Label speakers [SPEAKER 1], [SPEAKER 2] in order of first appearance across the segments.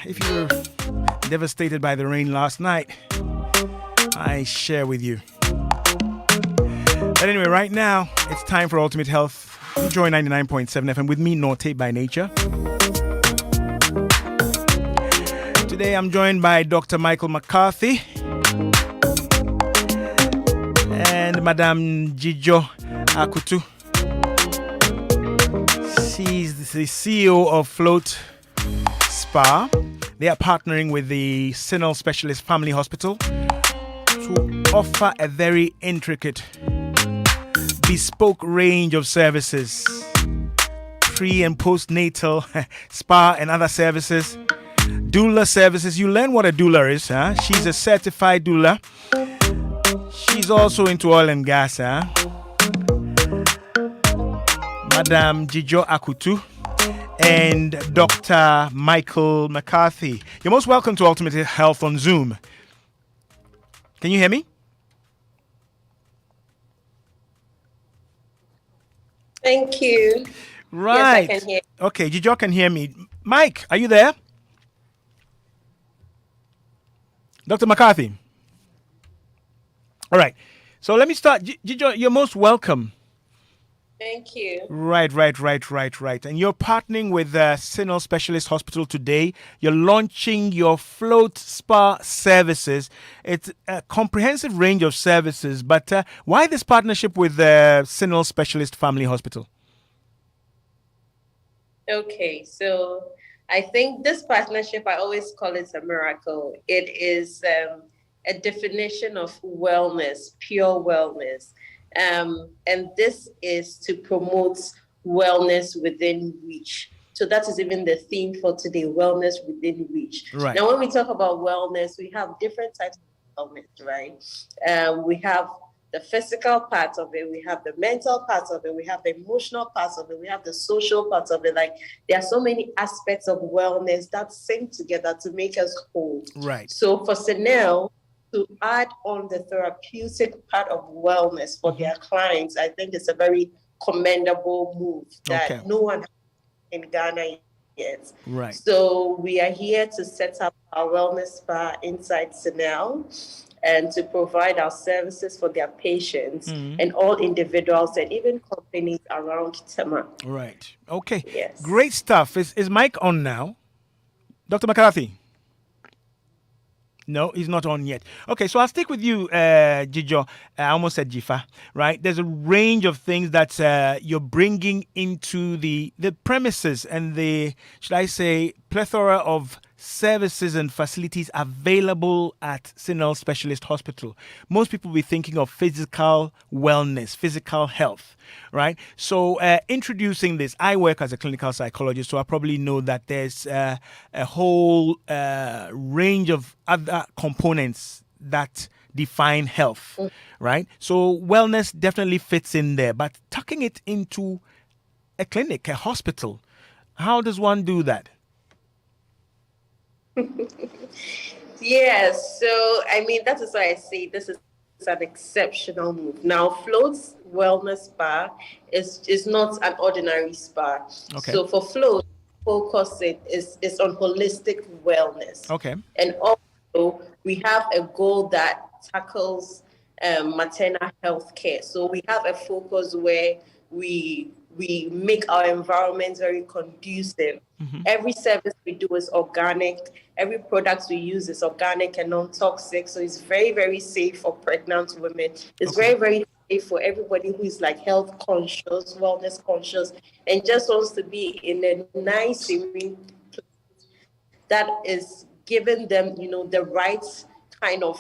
[SPEAKER 1] if you were devastated by the rain last night, I share with you. But anyway, right now, it's time for Ultimate Health. Enjoy 99.7 FM with me, Nortey by nature. Today, I'm joined by Dr. Michael Macarthy and Madame Dzidzor Arkutu. She's the CEO of Float Spa. They are partnering with the Sinel Specialist Family Hospital to offer a very intricate, bespoke range of services, pre- and postnatal spa and other services, doula services. You learn what a doula is, huh? She's a certified doula. She's also into oil and gas, huh? Madame Dzidzor Arkutu and Dr. Michael Macarthy. You're most welcome to Ultimate Health on Zoom. Can you hear me?
[SPEAKER 2] Thank you.
[SPEAKER 1] Right.
[SPEAKER 2] Yes, I can hear.
[SPEAKER 1] Okay, Dzidzor can hear me. Mike, are you there? Dr. Macarthy. All right. So let me start. Dzidzor, you're most welcome.
[SPEAKER 2] Thank you.
[SPEAKER 1] Right. And you're partnering with Sinel Specialist Hospital today. You're launching your Float Spa services. It's a comprehensive range of services, but why this partnership with Sinel Specialist Family Hospital?
[SPEAKER 2] Okay, so I think this partnership, I always call it a miracle. It is a definition of wellness, pure wellness. And this is to promote wellness within reach. So that is even the theme for today, wellness within reach.
[SPEAKER 1] Right.
[SPEAKER 2] Now, when we talk about wellness, we have different types of wellness, right? We have the physical part of it, we have the mental part of it, we have the emotional part of it, we have the social part of it. Like, there are so many aspects of wellness that sing together to make us whole.
[SPEAKER 1] Right.
[SPEAKER 2] So for Sinel to add on the therapeutic part of wellness for their clients, I think it's a very commendable move that no one in Ghana yet.
[SPEAKER 1] Right.
[SPEAKER 2] So we are here to set up our wellness spa inside Sinel and to provide our services for their patients and all individuals and even companies around Tema.
[SPEAKER 1] Right. Okay.
[SPEAKER 2] Yes.
[SPEAKER 1] Great stuff. Is Mike on now? Dr. McCarthy? No, he's not on yet. Okay, so I'll stick with you, Dzidzor. I almost said Jifa, right? There's a range of things that you're bringing into the premises and the, should I say, plethora of services and facilities available at Sinel Specialist Hospital. Most people will be thinking of physical wellness, physical health, right? So introducing this, I work as a clinical psychologist, so I probably know that there's a whole range of other components that define health, right? So wellness definitely fits in there, but tucking it into a clinic, a hospital, how does one do that?
[SPEAKER 2] Yes, so I mean, that is why I say this is an exceptional move. Now, Float's Wellness Spa is not an ordinary spa.
[SPEAKER 1] Okay.
[SPEAKER 2] So for Float, focus is on holistic wellness.
[SPEAKER 1] Okay.
[SPEAKER 2] And also, we have a goal that tackles maternal health care. So we have a focus where we make our environment very conducive. Every service we do is organic. Every product we use is organic and non-toxic. So it's very, very safe for pregnant women. It's very, very safe for everybody who is like health conscious, wellness conscious, and just wants to be in a nice serene place that is giving them, the right kind of,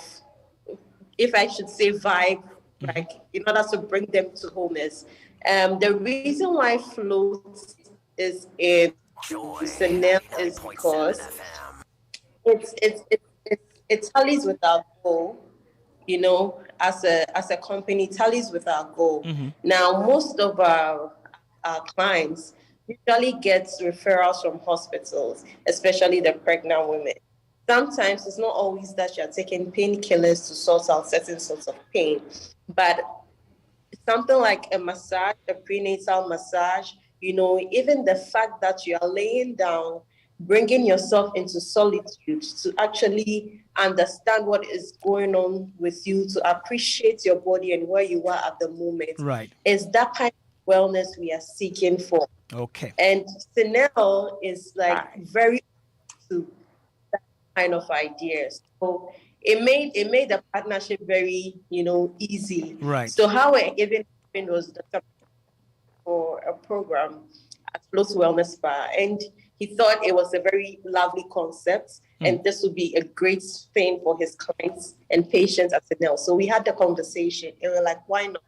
[SPEAKER 2] if I should say, vibe, like in order to bring them to wholeness. The reason why Float is in Sinel is because it tallies with our goal, as a company, tallies with our goal. Now, most of our clients usually get referrals from hospitals, especially the pregnant women. Sometimes it's not always that you're taking painkillers to sort out certain sorts of pain, but something like a massage, a prenatal massage, even the fact that you are laying down bringing yourself into solitude to actually understand what is going on with you, to appreciate your body and where you are at the moment.
[SPEAKER 1] Right.
[SPEAKER 2] Is that kind of wellness we are seeking for.
[SPEAKER 1] Okay.
[SPEAKER 2] And Sinel is like very to that kind of ideas. So it made the partnership very, easy.
[SPEAKER 1] Right.
[SPEAKER 2] So how we're even was for a program at Float Wellness Spa, and he thought it was a very lovely concept, and this would be a great thing for his clients and patients at Sinel. So we had the conversation, and we're like, why not?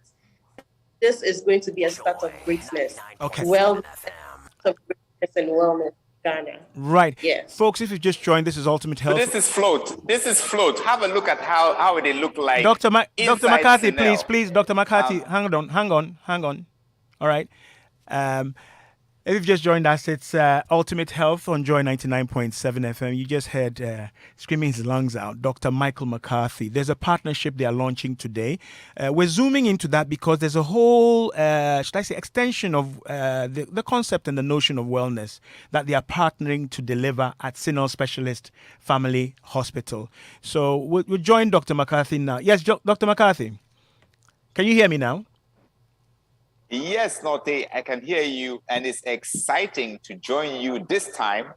[SPEAKER 2] This is going to be a start of greatness.
[SPEAKER 1] Okay.
[SPEAKER 2] Well, of greatness and wellness, Ghana.
[SPEAKER 1] Right.
[SPEAKER 2] Yes.
[SPEAKER 1] Folks, if you just joined, this is Ultimate Health.
[SPEAKER 3] So this is Float. This is Float. Have a look at how they look like.
[SPEAKER 1] Dr. Macarthy,
[SPEAKER 3] Sinel.
[SPEAKER 1] please. Dr. Macarthy, hang on. All right. If you've just joined us, it's Ultimate Health on Joy 99.7 FM. You just heard screaming his lungs out, Dr. Michael Macarthy. There's a partnership they are launching today. We're zooming into that because there's a whole, extension of the concept and the notion of wellness that they are partnering to deliver at Sinel Specialist Family Hospital. So we'll join Dr. Macarthy now. Yes, Dr. Macarthy, can you hear me now?
[SPEAKER 3] Yes, Nortey, I can hear you, and it's exciting to join you this time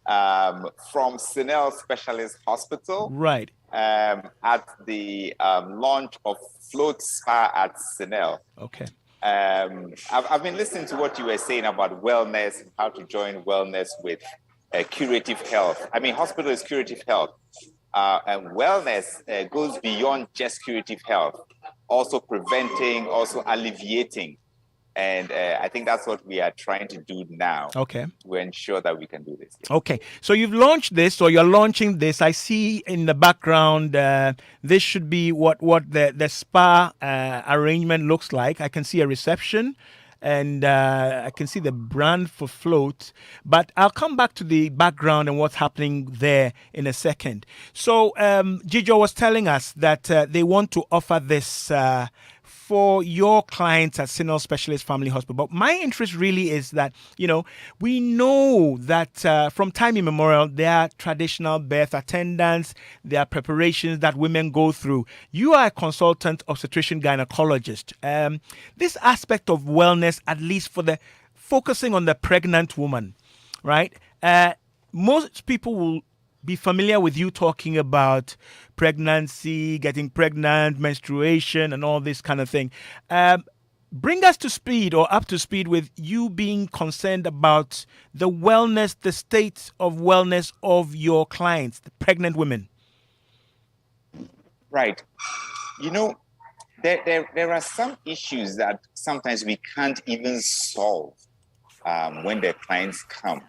[SPEAKER 3] from Sinel Specialist Hospital.
[SPEAKER 1] Right.
[SPEAKER 3] At the launch of Float Spa at Sinel.
[SPEAKER 1] Okay.
[SPEAKER 3] I've been listening to what you were saying about wellness and how to join wellness with curative health. I mean, hospital is curative health, and wellness goes beyond just curative health, also preventing, also alleviating. And I think that's what we are trying to do now.
[SPEAKER 1] Okay.
[SPEAKER 3] To ensure that we can do this.
[SPEAKER 1] Okay. So you've launched this, or you're launching this. I see in the background, this should be what the spa arrangement looks like. I can see a reception, and I can see the brand for Float. But I'll come back to the background and what's happening there in a second. So Dzidzor was telling us that they want to offer this for your clients at Sinel Specialist Family Hospital. But my interest really is that, we know that from time immemorial, there are traditional birth attendants, there are preparations that women go through. You are a consultant obstetrician gynecologist. This aspect of wellness, at least for the focusing on the pregnant woman, right? Most people will be familiar with you talking about pregnancy, getting pregnant, menstruation, and all this kind of thing. Bring us to speed or up to speed with you being concerned about the wellness, the state of wellness of your clients, the pregnant women.
[SPEAKER 3] Right. There are some issues that sometimes we can't even solve when the clients come.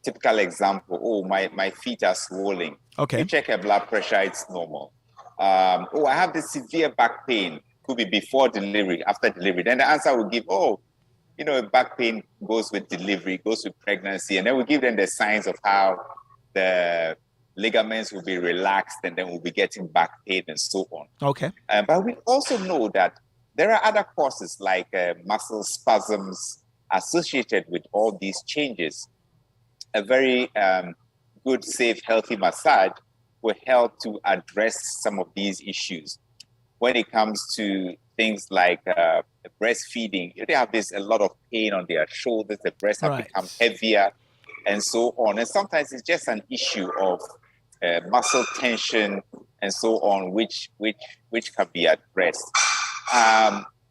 [SPEAKER 3] Typical example, my feet are swollen.
[SPEAKER 1] Okay.
[SPEAKER 3] You check her blood pressure, it's normal. I have this severe back pain. Could be before delivery, after delivery. Then the answer will give, back pain goes with delivery, goes with pregnancy. And then we give them the signs of how the ligaments will be relaxed and then we'll be getting back pain and so on.
[SPEAKER 1] Okay.
[SPEAKER 3] But we also know that there are other causes like muscle spasms associated with all these changes. A very good, safe, healthy massage will help to address some of these issues. When it comes to things like breastfeeding, they have a lot of pain on their shoulders, the breasts have become heavier and so on. And sometimes it's just an issue of muscle tension and so on, which can be addressed.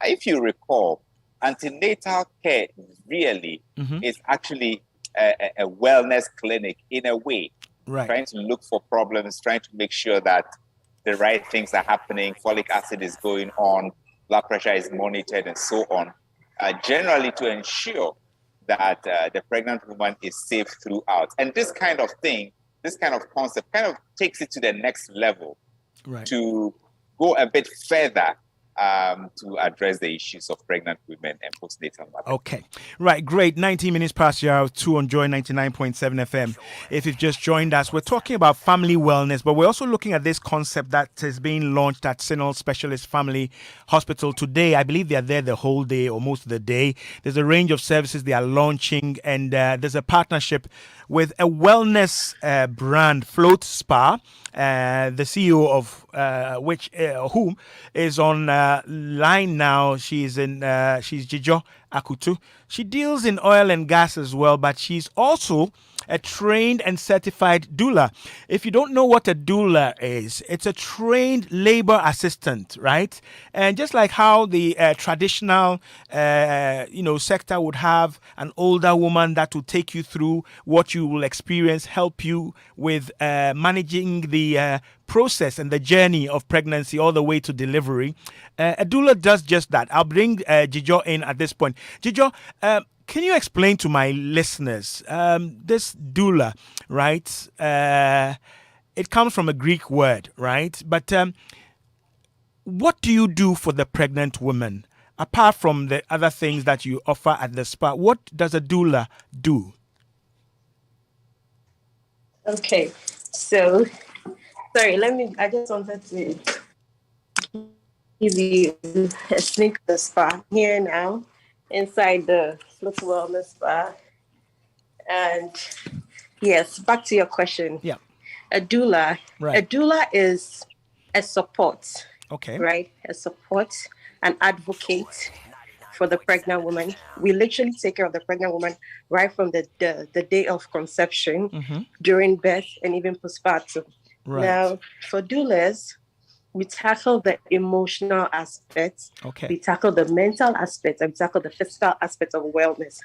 [SPEAKER 3] If you recall, antenatal care really is actually a wellness clinic in a way, trying to look for problems, trying to make sure that the right things are happening, folic acid is going on, blood pressure is monitored, and so on, generally to ensure that the pregnant woman is safe throughout. And this kind of thing, this kind of concept kind of takes it to the next level to go a bit further to address the issues of pregnant women and postnatal mothers.
[SPEAKER 1] Okay. Right. Great. 19 minutes past the hour, 2 on Joy 99.7 FM. If you've just joined us, we're talking about family wellness, but we're also looking at this concept that is being launched at Sinel Specialist Family Hospital today. I believe they are there the whole day or most of the day. There's a range of services they are launching, and there's a partnership with a wellness brand, Float Spa, the CEO of whom is on line now. She's Dzidzor Arkutu. She deals in oil and gas as well, but she's also a trained and certified doula. If you don't know what a doula is, it's a trained labor assistant, right? And just like how the traditional, sector would have an older woman that will take you through what you will experience, help you with managing the process and the journey of pregnancy all the way to delivery. A doula does just that. I'll bring Dzidzor in at this point. Dzidzor, can you explain to my listeners this doula, right? It comes from a Greek word, right? But what do you do for the pregnant woman? Apart from the other things that you offer at the spa, what does a doula do?
[SPEAKER 2] Okay, so sorry, I just wanted to give you a sneak of the spa here now, inside the Float Wellness Spa. And yes, back to your question.
[SPEAKER 1] Yeah.
[SPEAKER 2] A doula.
[SPEAKER 1] Right.
[SPEAKER 2] A doula is a support.
[SPEAKER 1] Okay.
[SPEAKER 2] Right? A support, an advocate for the pregnant woman. We literally take care of the pregnant woman right from the day of conception, during birth, and even postpartum.
[SPEAKER 1] Right.
[SPEAKER 2] Now, for doulas, we tackle the emotional aspects, we tackle the mental aspects, and we tackle the physical aspects of wellness.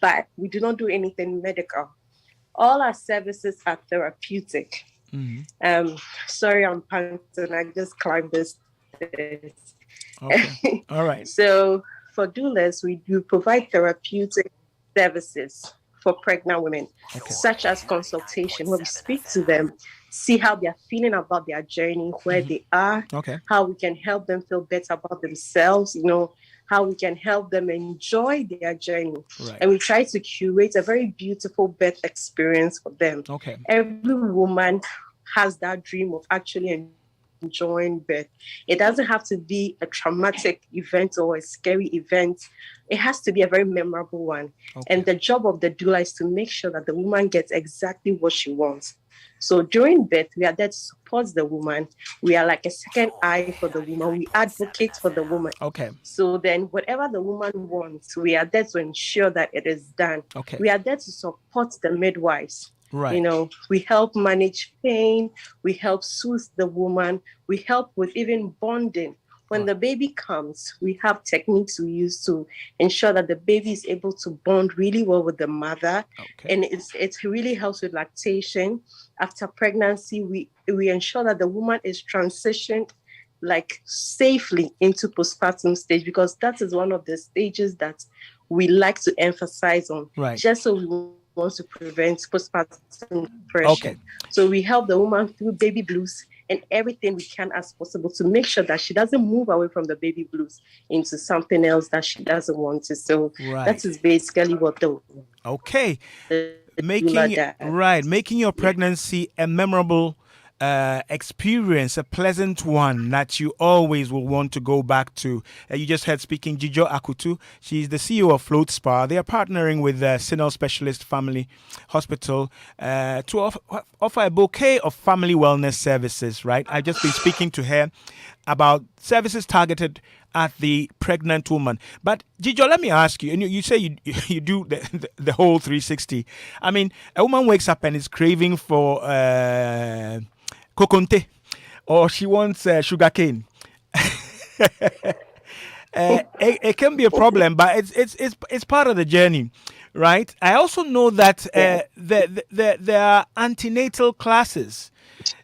[SPEAKER 2] But we do not do anything medical. All our services are therapeutic. Sorry, I'm panting. I just climbed this stairs.
[SPEAKER 1] Okay. All right.
[SPEAKER 2] So for doulas, we do provide therapeutic services for pregnant women, such as consultation, where we speak to them, see how they are feeling about their journey, where they are, how we can help them feel better about themselves, how we can help them enjoy their journey.
[SPEAKER 1] Right.
[SPEAKER 2] And we try to curate a very beautiful birth experience for them. Every woman has that dream of actually enjoying birth. It doesn't have to be a traumatic event or a scary event. It has to be a very memorable one. And the job of the doula is to make sure that the woman gets exactly what she wants. So during birth, we are there to support the woman. We are like a second eye for the woman. We advocate for the woman. So then whatever the woman wants, we are there to ensure that it is done. We are there to support the midwives.
[SPEAKER 1] Right.
[SPEAKER 2] We help manage pain. We help soothe the woman. We help with even bonding. When the baby comes, we have techniques we use to ensure that the baby is able to bond really well with the mother. And it really helps with lactation. After pregnancy, we ensure that the woman is transitioned safely into postpartum stage, because that is one of the stages that we like to emphasize on, just so we want to prevent postpartum depression. So we help the woman through baby blues and everything we can as possible to make sure that she doesn't move away from the baby blues into something else that she doesn't want to. So that is basically what the
[SPEAKER 1] making your pregnancy a memorable experience, a pleasant one that you always will want to go back to. You just heard speaking Dzidzor Arkutu. She's the CEO of Float Spa. They are partnering with Sinel Specialist Family Hospital to offer a bouquet of family wellness services, right? I've just been speaking to her about services targeted at the pregnant woman. But Dzidzor, let me ask you, and you say you do the whole 360. I mean, a woman wakes up and is craving for kokonte, or she wants sugarcane. It can be a problem, but it's part of the journey, right? I also know that there are antenatal classes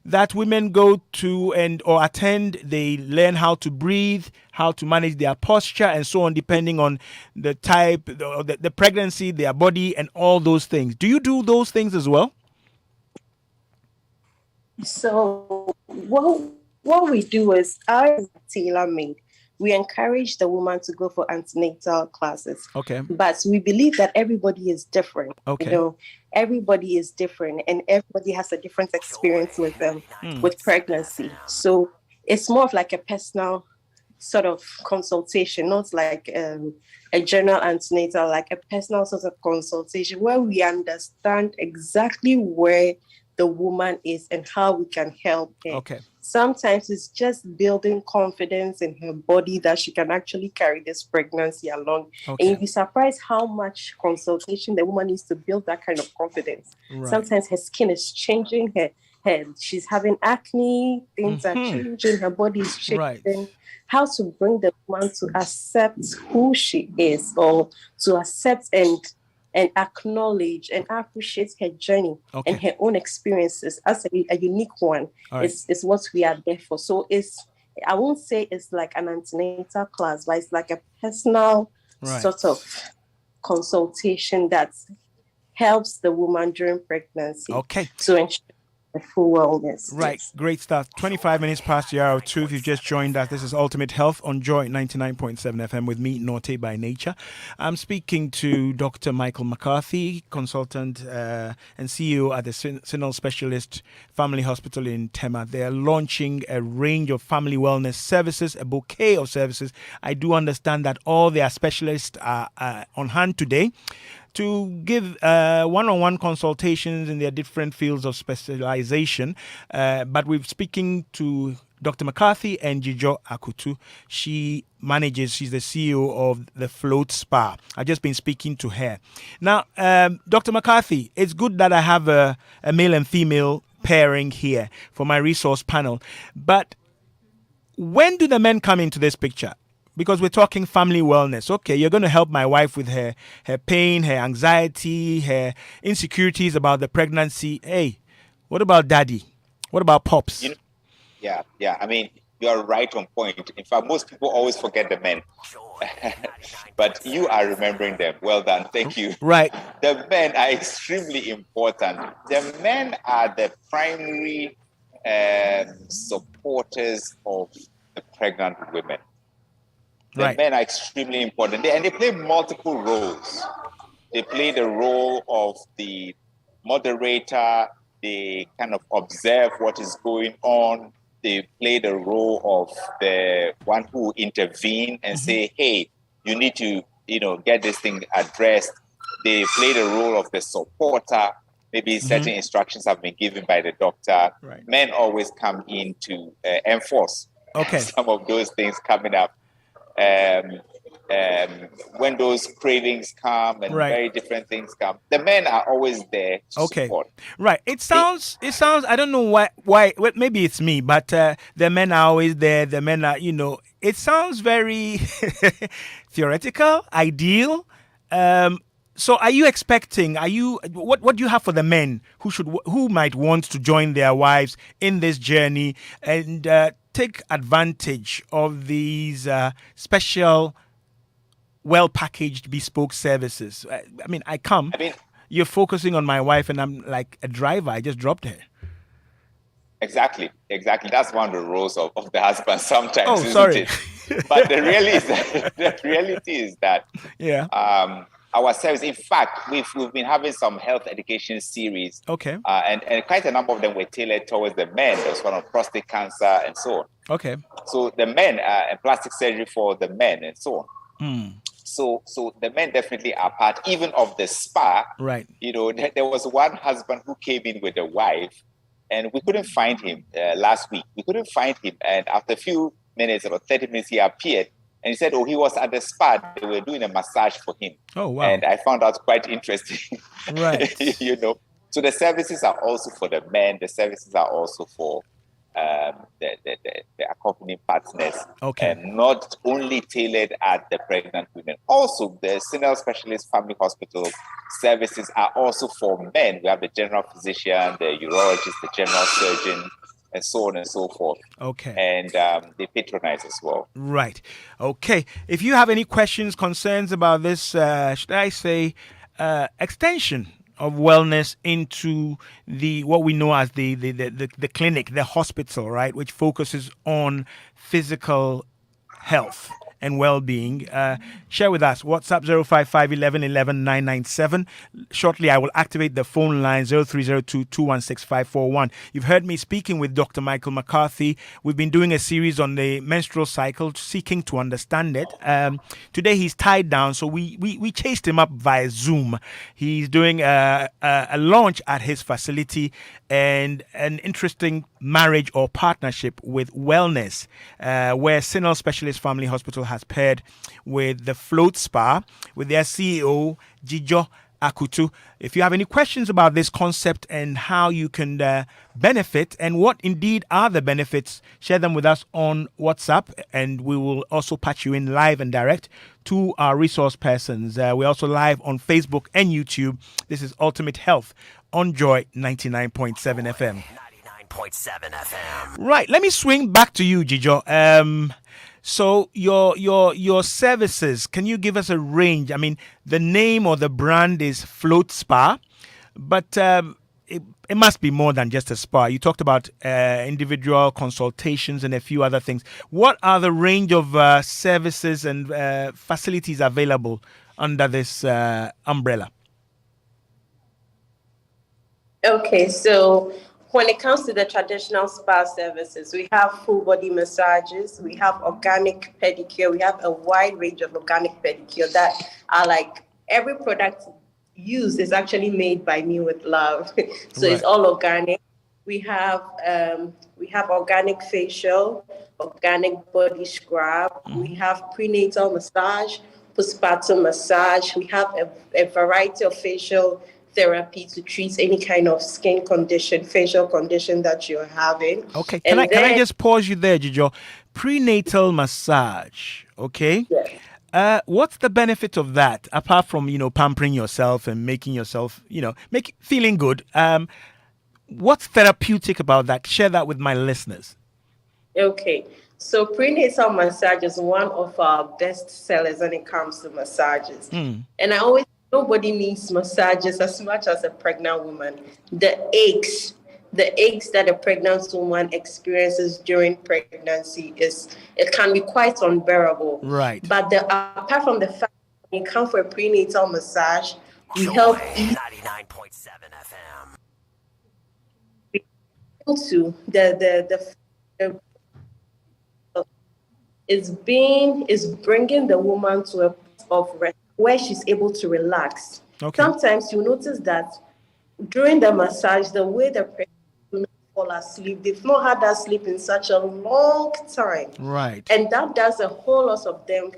[SPEAKER 1] that women go to or attend. They learn how to breathe, how to manage their posture, and so on, depending on the type, the pregnancy, their body, and all those things. Do you do those things as well?
[SPEAKER 2] So what we do is our tailor-made. we encourage the woman to go for antenatal classes.
[SPEAKER 1] Okay.
[SPEAKER 2] But we believe that everybody is different.
[SPEAKER 1] Okay.
[SPEAKER 2] You know, everybody is different, and everybody has a different experience with with pregnancy. So it's more of like a personal sort of consultation, not like a general antenatal, like a personal sort of consultation where we understand exactly where the woman is and how we can help her.
[SPEAKER 1] Okay.
[SPEAKER 2] Sometimes it's just building confidence in her body that she can actually carry this pregnancy along.
[SPEAKER 1] Okay.
[SPEAKER 2] And you'd be surprised how much consultation the woman needs to build that kind of confidence.
[SPEAKER 1] Right.
[SPEAKER 2] Sometimes her skin is changing, she's having acne, things are changing, her body is changing.
[SPEAKER 1] Right.
[SPEAKER 2] How to bring the woman to accept who she is, or to accept and acknowledge and appreciate her journey and her own experiences as a unique one.
[SPEAKER 1] Right.
[SPEAKER 2] Is what we are there for. So I won't say it's like an antenatal class, but it's like a personal sort of consultation that helps the woman during pregnancy to ensure the full wellness.
[SPEAKER 1] Right.
[SPEAKER 2] Yes.
[SPEAKER 1] Great stuff. 25 minutes past the hour of 2. If you've just joined us, this is Ultimate Health on Joy 99.7 FM with me, Nortey by nature. I'm speaking to Dr. Michael Macarthy, consultant and CEO at the Sinel Specialist Family Hospital in Tema. They're launching a range of family wellness services, a bouquet of services. I do understand that all their specialists are on hand today to give one-on-one consultations in their different fields of specialization. But we're speaking to Dr. Macarthy and Dzidzor Arkutu. She's the CEO of the Float Spa. I've just been speaking to her. Now, Dr. Macarthy, it's good that I have a male and female pairing here for my resource panel. But when do the men come into this picture? Because we're talking family wellness. Okay, you're going to help my wife with her pain, her anxiety, her insecurities about the pregnancy. Hey, what about daddy? What about pops?
[SPEAKER 3] Yeah. I mean, you're right on point. In fact, most people always forget the men. But you are remembering them. Well done. Thank you.
[SPEAKER 1] Right.
[SPEAKER 3] The men are extremely important. The men are the primary supporters of the pregnant women. The men are extremely important. And they play multiple roles. They play the role of the moderator. They kind of observe what is going on. They play the role of the one who intervene and say, hey, you need to, get this thing addressed. They play the role of the supporter. Maybe certain instructions have been given by the doctor.
[SPEAKER 1] Right.
[SPEAKER 3] Men always come in to enforce some of those things coming up. When those cravings come and very different things come, the men are always there to support.
[SPEAKER 1] Right. It sounds, I don't know why, well, maybe it's me, but the men are always there. The men are, it sounds very theoretical, ideal. So are you expecting, what do you have for the men who might want to join their wives in this journey and take advantage of these special, well-packaged, bespoke services? You're focusing on my wife and I'm like a driver. I just dropped her.
[SPEAKER 3] Exactly. That's one of the roles of the husband sometimes, isn't
[SPEAKER 1] sorry.
[SPEAKER 3] it? But the reality is that our service, in fact, we've been having some health education series.
[SPEAKER 1] Okay.
[SPEAKER 3] And quite a number of them were tailored towards the men. There's one on prostate cancer and so on. Okay. So the men and plastic surgery for the men and so on. So the men definitely are part even of the spa.
[SPEAKER 1] Right.
[SPEAKER 3] There was one husband who came in with a wife and we couldn't find him last week. We couldn't find him. And after a few minutes, about 30 minutes, he appeared. And he said, he was at the spa. They were doing a massage for him. Oh, wow. And I found out quite interesting.
[SPEAKER 1] Right.
[SPEAKER 3] So the services are also for the men. The services are also for the accompanying partners. Okay. And not only tailored at the pregnant women. Also, the Sinel Specialist Family Hospital services are also for men. We have the general physician, the urologist, the general surgeon, and so on and so forth. Okay. And they patronize as well. Right. Okay. If you have any questions, concerns about this, should I say, extension of wellness into what we know as the clinic, the hospital, right, which focuses on physical
[SPEAKER 1] health and well-being. Share with us. WhatsApp 055 11 11 997. Shortly, I will activate the phone line 0302 216 541. You've heard me speaking with Dr. Michael Macarthy. We've been doing a series on the menstrual cycle, seeking to understand it. Today, he's tied down, so we chased him up via Zoom. He's doing a launch at his facility and an interesting marriage or partnership with wellness, where Sinel Specialist Family Hospital has paired with the Float Spa with their CEO, Dzidzor Arkutu. If you have any questions about this concept and how you can benefit and what indeed are the benefits, share them with us on WhatsApp, and we will also patch you in live and direct to our resource persons. We're also live on Facebook and YouTube. This is Ultimate Health on Joy 99.7 FM. 99.7 FM. Right, let me swing back to you, Dzidzor. So your services, can you give us a range? I mean, the name or the brand is Float Spa, but it must be more than just a spa. You talked about individual consultations and a few other things. What are the range of services and facilities available under this umbrella?
[SPEAKER 2] Okay, so when it comes to the traditional spa services, we have full body massages, we have organic pedicure, we have a wide range of organic pedicure that are like every product used is actually made by me with love. So It's all organic. We have organic facial, organic body scrub, we have prenatal massage, postpartum massage, we have a variety of facial therapy to treat any kind of skin condition, facial condition that you're having.
[SPEAKER 1] Okay, can I just pause you there, Dzidzor? Prenatal massage, okay?
[SPEAKER 2] Yeah.
[SPEAKER 1] What's the benefit of that apart from pampering yourself and making yourself feeling good? What's therapeutic about that? Share that with my listeners.
[SPEAKER 2] Okay, so prenatal massage is one of our best sellers when it comes to massages, and nobody needs massages as much as a pregnant woman. The aches that a pregnant woman experiences during pregnancy it can be quite unbearable.
[SPEAKER 1] Right.
[SPEAKER 2] But apart from the fact that when you come for a prenatal massage, we help ease
[SPEAKER 4] 99.7 FM.
[SPEAKER 2] to the is bringing the woman to a place of rest where she's able to relax.
[SPEAKER 1] Okay.
[SPEAKER 2] Sometimes you notice that during the massage, the way the pregnant women fall asleep, they've not had that sleep in such a long time.
[SPEAKER 1] Right.
[SPEAKER 2] And that does a whole lot of them.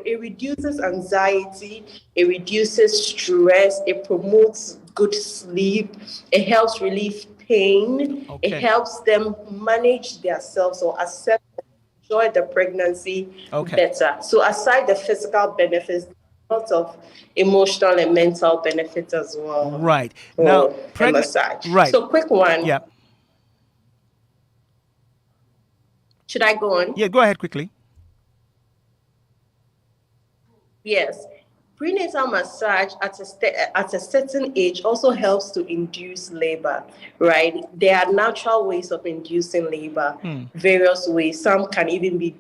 [SPEAKER 2] It reduces anxiety, it reduces stress, it promotes good sleep, it helps relieve pain, it helps them manage themselves or accept and enjoy the pregnancy better. So aside the physical benefits, lots of emotional and mental benefits as well.
[SPEAKER 1] Right. Now,
[SPEAKER 2] massage.
[SPEAKER 1] Right.
[SPEAKER 2] So quick one.
[SPEAKER 1] Yeah.
[SPEAKER 2] Should I go on?
[SPEAKER 1] Yeah, go ahead quickly.
[SPEAKER 2] Yes. Prenatal massage at a certain age also helps to induce labor, right? There are natural ways of inducing labor, various ways. Some can even be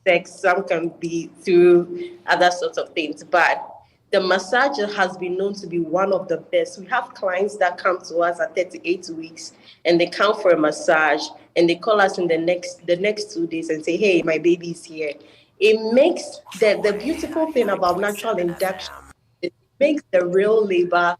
[SPEAKER 2] sex, some can be through other sorts of things. But the massage has been known to be one of the best. We have clients that come to us at 38 weeks and they come for a massage and they call us in the next 2 days and say, hey, my baby's here. It makes the beautiful thing about natural induction, it makes the real labor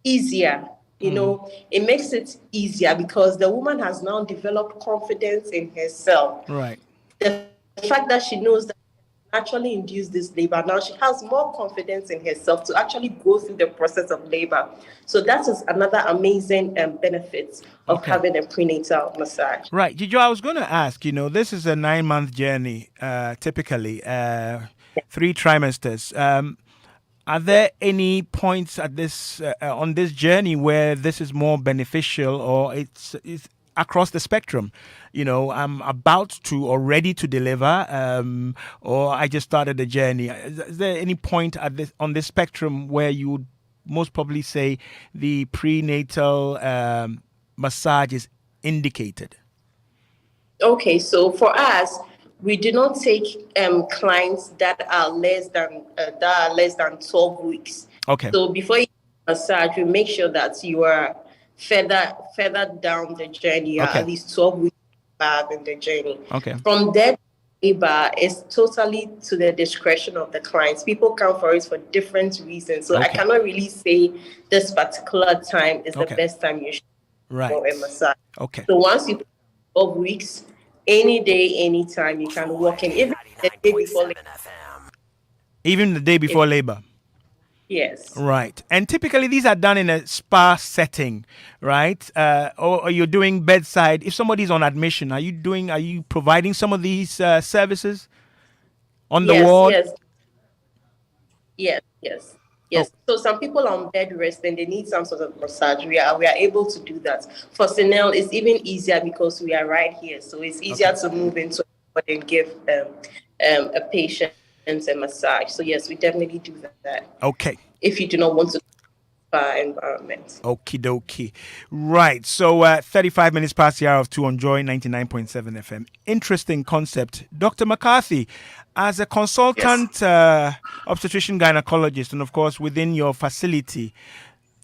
[SPEAKER 2] easier. It makes it easier because the woman has now developed confidence in herself.
[SPEAKER 1] Right.
[SPEAKER 2] The fact that she knows that she naturally induced this labor, now she has more confidence in herself to actually go through the process of labor. So that is another amazing benefit of having a prenatal massage.
[SPEAKER 1] Right. Dzidzor, I was going to ask, this is a 9-month journey, typically, 3 trimesters. Are there any points at this on this journey where this is more beneficial or it's across the spectrum? I'm about to or ready to deliver, or I just started the journey. Is there any point on this spectrum where you would most probably say the prenatal massage is indicated?
[SPEAKER 2] Okay, so for us, we do not take clients that are less than 12 weeks.
[SPEAKER 1] Okay.
[SPEAKER 2] So before you massage, we make sure that you are further down the journey. You are
[SPEAKER 1] Okay.
[SPEAKER 2] at least 12 weeks back in the journey.
[SPEAKER 1] Okay.
[SPEAKER 2] From there, labor is totally to the discretion of the clients. People come for it for different reasons. So I
[SPEAKER 1] Okay.
[SPEAKER 2] cannot really say this particular time is the
[SPEAKER 1] Okay.
[SPEAKER 2] best time you should
[SPEAKER 1] Right.
[SPEAKER 2] for a massage.
[SPEAKER 1] Okay.
[SPEAKER 2] So once you 12 weeks, any day, anytime, you can walk in. Even the day before
[SPEAKER 4] 99.7 FM.
[SPEAKER 1] Even the day before labor.
[SPEAKER 2] yes.
[SPEAKER 1] Right. And typically these are done in a spa setting, right? Or you're doing bedside. If somebody's on admission, are you providing some of these services on the ward?
[SPEAKER 2] Yes.
[SPEAKER 1] Oh.
[SPEAKER 2] So some people are on bed rest and they need some sort of massage. We are able to do that. For Sinel, it's even easier because we are right here. So it's easier to move into and give a patient a massage. So yes, we definitely do that.
[SPEAKER 1] Okay.
[SPEAKER 2] If you do not want to spa environment.
[SPEAKER 1] Okie dokie. Right. So 35 minutes past the hour of 2 on Joy 99.7 FM. Interesting concept. Dr. Macarthy, as a consultant obstetrician gynecologist, and of course within your facility,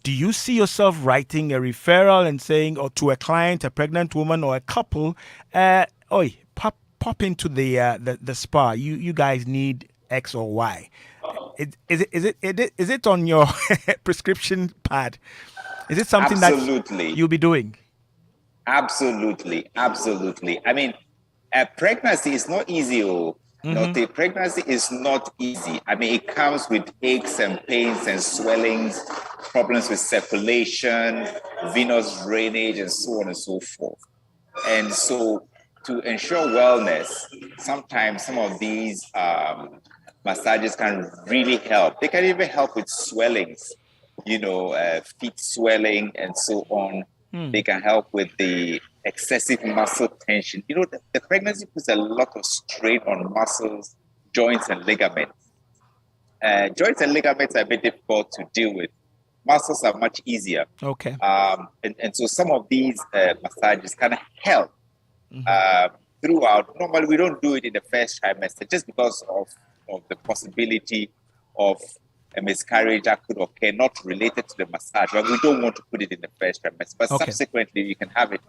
[SPEAKER 1] do you see yourself writing a referral and saying, or to a client, a pregnant woman or a couple, pop into the spa. You guys need X or Y. Is it on your prescription pad? Is it something
[SPEAKER 3] Absolutely.
[SPEAKER 1] that you'll be doing?
[SPEAKER 3] Absolutely. I mean, pregnancy is not easy. Pregnancy is not easy. I mean, it comes with aches and pains and swellings, problems with circulation, venous drainage, and so on and so forth. And so, to ensure wellness, sometimes some of these massages can really help. They can even help with swellings, feet swelling and so on. They can help with the excessive muscle tension. The pregnancy puts a lot of strain on muscles, joints, and ligaments. Joints and ligaments are a bit difficult to deal with. Muscles are much easier.
[SPEAKER 1] Okay.
[SPEAKER 3] And so some of these massages can help throughout. Normally, we don't do it in the first trimester just because of the possibility of a miscarriage that could occur, not related to the massage. But we don't want to put it in the first trimester. But subsequently, you can have it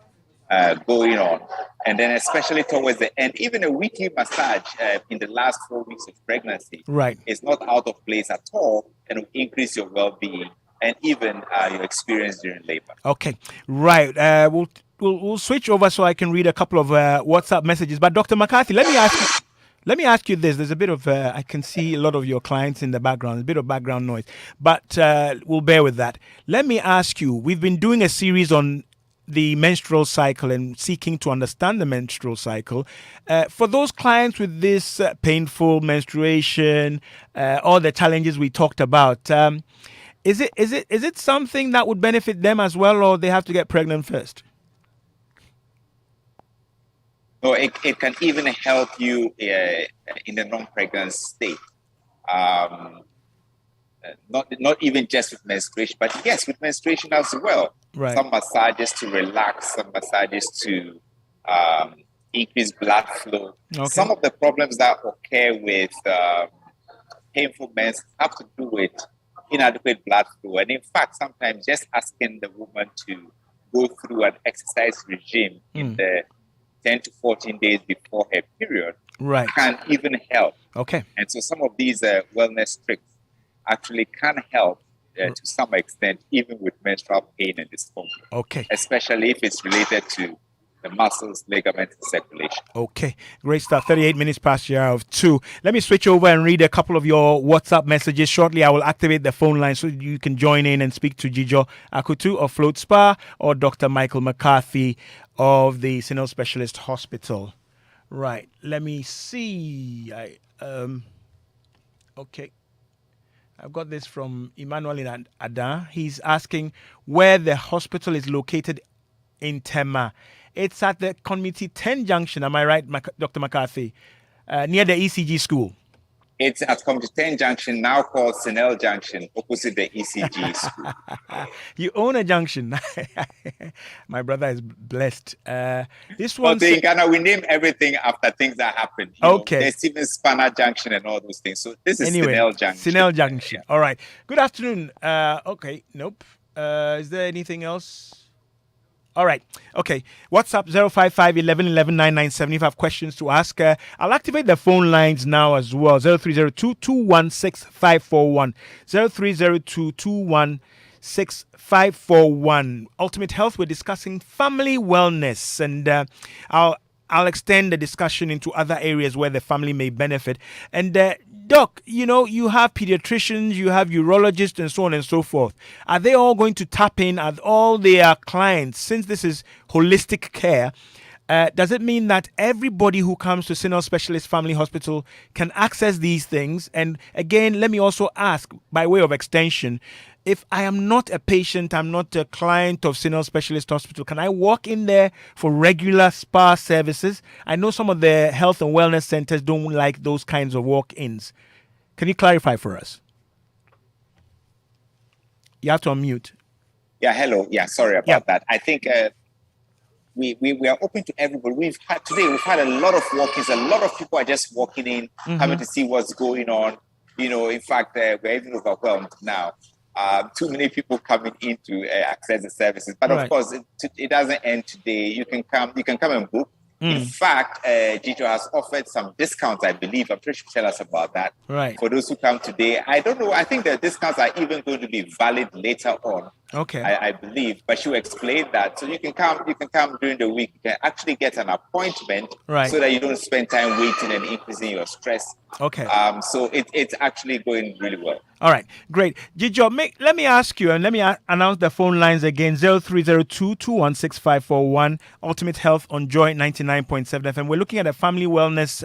[SPEAKER 3] going on. And then especially towards the end, even a weekly massage in the last 4 weeks of pregnancy is not out of place at all and will increase your well-being and even your experience during labor. Okay,
[SPEAKER 1] right. We'll switch over so I can read a couple of WhatsApp messages. But Dr. Macarthy, let me ask you this. There's a bit of, I can see a lot of your clients in the background, a bit of background noise, but we'll bear with that. Let me ask you, we've been doing a series on the menstrual cycle and seeking to understand the menstrual cycle. For those clients with this painful menstruation, all the challenges we talked about, is it something that would benefit them as well, or they have to get pregnant first?
[SPEAKER 3] No, it can even help you in the non-pregnant state. Not even just with menstruation, but yes, with menstruation as well.
[SPEAKER 1] Right.
[SPEAKER 3] Some massages to relax, some massages to increase blood flow.
[SPEAKER 1] Okay.
[SPEAKER 3] Some of the problems that occur with painful mens have to do with inadequate blood flow. And in fact, sometimes just asking the woman to go through an exercise regime in the 10 to 14 days before her period can even help.
[SPEAKER 1] Okay.
[SPEAKER 3] And so some of these wellness tricks actually can help to some extent, even with menstrual pain and discomfort.
[SPEAKER 1] Okay.
[SPEAKER 3] Especially if it's related to the muscles, ligaments, and circulation.
[SPEAKER 1] Okay. Great stuff. 38 minutes past the hour of 2. Let me switch over and read a couple of your WhatsApp messages. Shortly, I will activate the phone line so you can join in and speak to Dzidzor Arkutu of Float Spa or Dr. Michael Macarthy of the Sinel Specialist Hospital. Right. Let me see. Okay. I've got this from Emmanuel in Adan. He's asking where the hospital is located in Tema. It's at the Community 10 Junction. Am I right, Dr. Macarthy? Near the ECG school.
[SPEAKER 3] It's at Community 10 Junction, now called Sinel Junction, opposite the ECG school.
[SPEAKER 1] You own a junction. My brother is blessed. This
[SPEAKER 3] Well,
[SPEAKER 1] one.
[SPEAKER 3] in Ghana, we name everything after things that happen. You know,
[SPEAKER 1] Okay.
[SPEAKER 3] there's Steven Spanner Junction and all those things. So this is
[SPEAKER 1] Anyway,
[SPEAKER 3] Sinel Junction.
[SPEAKER 1] Sinel Junction.
[SPEAKER 3] Yeah.
[SPEAKER 1] All right. Good afternoon. Okay. Nope. Is there anything else? All right. Okay. WhatsApp 055 11 11 997 if you have questions to ask. I'll activate the phone lines now as well. 0302 216 541. 0302 216 541. Ultimate Health, we're discussing family wellness, and I'll extend the discussion into other areas where the family may benefit. And Doc, you know, you have pediatricians, you have urologists, and so on and so forth. Are they all going to tap in at all their clients? Since this is holistic care, does it mean that everybody who comes to Sinel Specialist Family Hospital can access these things? And again, let me also ask, by way of extension, if I am not a patient, I'm not a client of Sinel Specialist Hospital, can I walk in there for regular spa services? I know some of the health and wellness centers don't like those kinds of walk-ins. Can you clarify for us? You have to unmute.
[SPEAKER 3] Yeah, hello. Yeah, sorry about that. I think we are open to everybody. We've had a lot of walk-ins. A lot of people are just walking in, coming to see what's going on. You know, in fact, we're even overwhelmed now. Too many people coming in to access the services, but of course, it doesn't end today. You can come and book. In fact, Dzidzor has offered some discounts, I believe. I'm sure she'll tell us about that.
[SPEAKER 1] Right.
[SPEAKER 3] For those who come today, I don't know. I think the discounts are even going to be valid later on.
[SPEAKER 1] Okay.
[SPEAKER 3] I believe, but she'll explain that. So you can come during the week. You can actually get an appointment, so that you don't spend time waiting and increasing your stress.
[SPEAKER 1] Okay.
[SPEAKER 3] So it's actually going really well.
[SPEAKER 1] All right, great. Dzidzor, let me ask you, and let me announce the phone lines again. 0302 216 541. Ultimate Health on Joy 99.7 FM. We're looking at a family wellness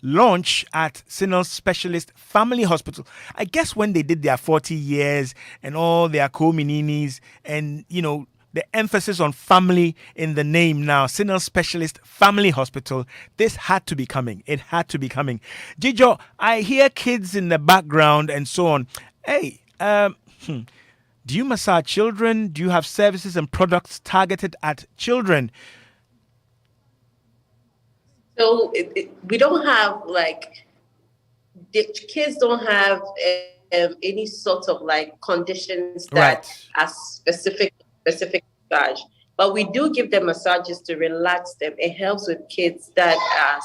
[SPEAKER 1] launch at Sinel Specialist Family Hospital. I guess when they did their 40 years and all their co-mininis and, you know, the emphasis on family in the name now, Sinel Specialist Family Hospital, this had to be coming. It had to be coming. Dzidzor, I hear kids in the background and so on. Hey, do you massage children? Do you have services and products targeted at children?
[SPEAKER 2] So we don't have, like, the kids don't have any sort of, like, conditions that are specific massage, but we do give them massages to relax them. It helps with kids that are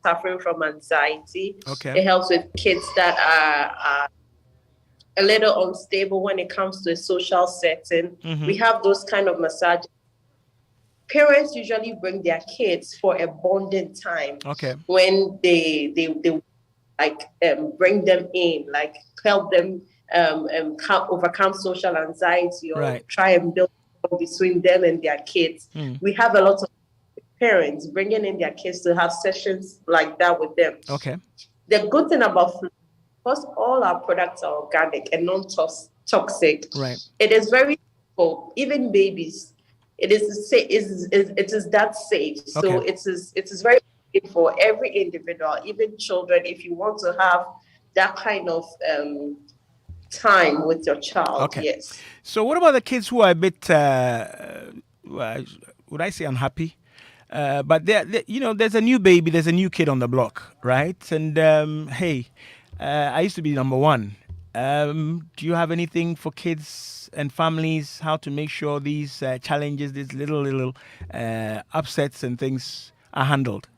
[SPEAKER 2] suffering from anxiety. It helps with kids that are a little unstable when it comes to a social setting. We have those kind of massages. Parents usually bring their kids for a bonding time. When they like bring them in, like help them overcome social anxiety, or try and build between them and their kids. We have a lot of parents bringing in their kids to have sessions like that with them. The good thing about Flow, because all our products are organic and non-toxic, it is very for even babies. It is that safe. So it is very good for every individual, even children. If you want to have that kind of time with your child, yes.
[SPEAKER 1] So what about the kids who are a bit, would I say unhappy? But you know, there's a new baby, there's a new kid on the block, right? And hey, I used to be number one. Do you have anything for kids and families, how to make sure these challenges, these little upsets and things are handled?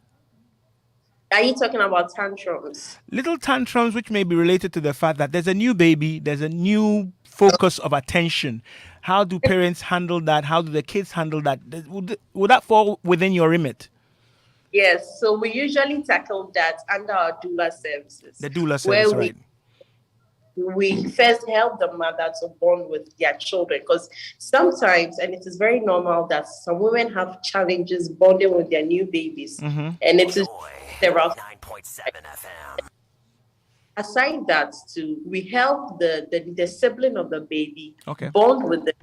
[SPEAKER 2] Are you talking about tantrums?
[SPEAKER 1] Little tantrums which may be related to the fact that there's a new baby, there's a new focus of attention. How do parents handle that? How do the kids handle that? Would that fall within your remit?
[SPEAKER 2] Yes, so we usually tackle that under our doula services.
[SPEAKER 1] The doula service, right.
[SPEAKER 2] We first help the mother to bond with their children, because sometimes, and it is very normal, that some women have challenges bonding with their new babies. And it is several.
[SPEAKER 4] 9.7 FM.
[SPEAKER 2] Aside that, too, we help the sibling of the baby bond with them,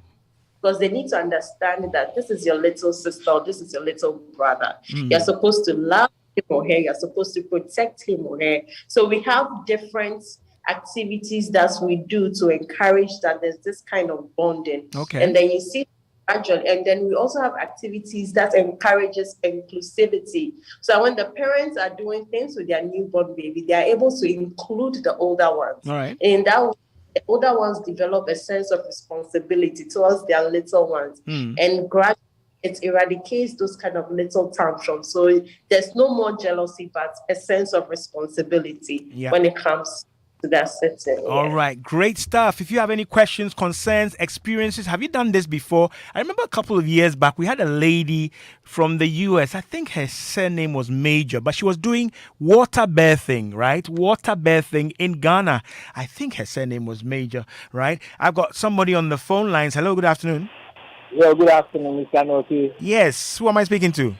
[SPEAKER 2] because they need to understand that this is your little sister, or this is your little brother. You're supposed to love him or her. You're supposed to protect him or her. So we have different activities that we do to encourage that there's this kind of bonding.
[SPEAKER 1] Okay.
[SPEAKER 2] And then you see gradually, and then we also have activities that encourages inclusivity. So when the parents are doing things with their newborn baby, they are able to include the older ones.
[SPEAKER 1] All right.
[SPEAKER 2] And that way, the older ones develop a sense of responsibility towards their little ones. And gradually it eradicates those kind of little tantrums. So there's no more jealousy, but a sense of responsibility when it comes to that setting.
[SPEAKER 1] All right, great stuff. If you have any questions, concerns, experiences, have you done this before? I remember a couple of years back, we had a lady from the US. I think her surname was Major, but she was doing water birthing, right? Water birthing in Ghana. I think her surname was Major, right? I've got somebody on the phone lines. Hello, good afternoon.
[SPEAKER 5] Yeah, good afternoon, Mr. Nortey.
[SPEAKER 1] Yes, who am I speaking to?